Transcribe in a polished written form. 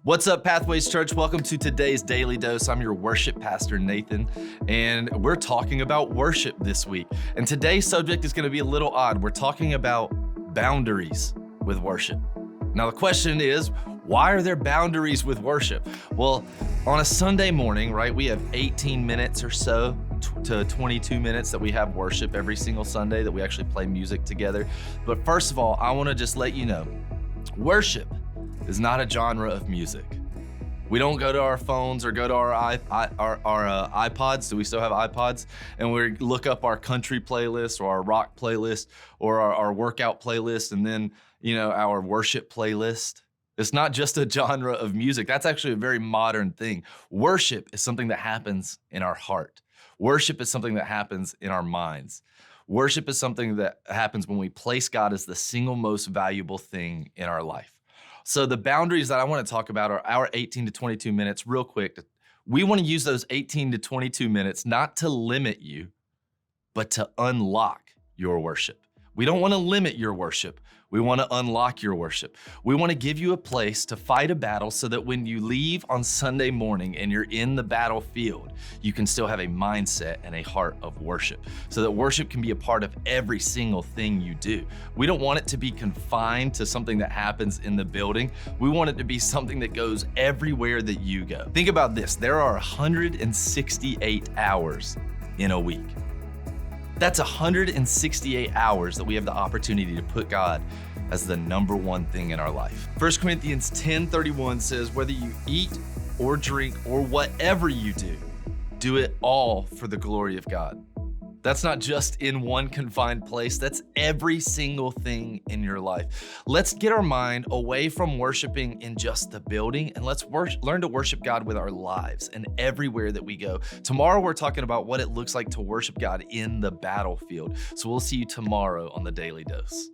What's up, Pathways Church? Welcome to today's Daily Dose. I'm your worship pastor, Nathan, and we're talking about worship this week. And today's subject is going to be a little odd. We're talking about boundaries with worship. Now, the question is, why are there boundaries with worship? Well, on a Sunday morning, right, we have 18 minutes or so to 22 minutes that we have worship every single Sunday that we actually play music together. But first of all, I want to just let you know, worship is not a genre of music. We don't go to our phones or go to our iPods. Do we still have iPods? And we look up our country playlist or our rock playlist or our workout playlist and then, our worship playlist. It's not just a genre of music. That's actually a very modern thing. Worship is something that happens in our heart. Worship is something that happens in our minds. Worship is something that happens when we place God as the single most valuable thing in our life. So the boundaries that I want to talk about are our 18 to 22 minutes. Real quick, we want to use those 18 to 22 minutes not to limit you, but to unlock your worship. We don't want to limit your worship. We want to unlock your worship. We want to give you a place to fight a battle so that when you leave on Sunday morning and you're in the battlefield, you can still have a mindset and a heart of worship so that worship can be a part of every single thing you do. We don't want it to be confined to something that happens in the building. We want it to be something that goes everywhere that you go. Think about this. There are 168 hours in a week. That's 168 hours that we have the opportunity to put God as the number one thing in our life. 1 Corinthians 10:31 says, whether you eat or drink or whatever you do it all for the glory of God. That's not just in one confined place. That's every single thing in your life. Let's get our mind away from worshiping in just the building and let's learn to worship God with our lives and everywhere that we go. Tomorrow, we're talking about what it looks like to worship God in the battlefield. So we'll see you tomorrow on the Daily Dose.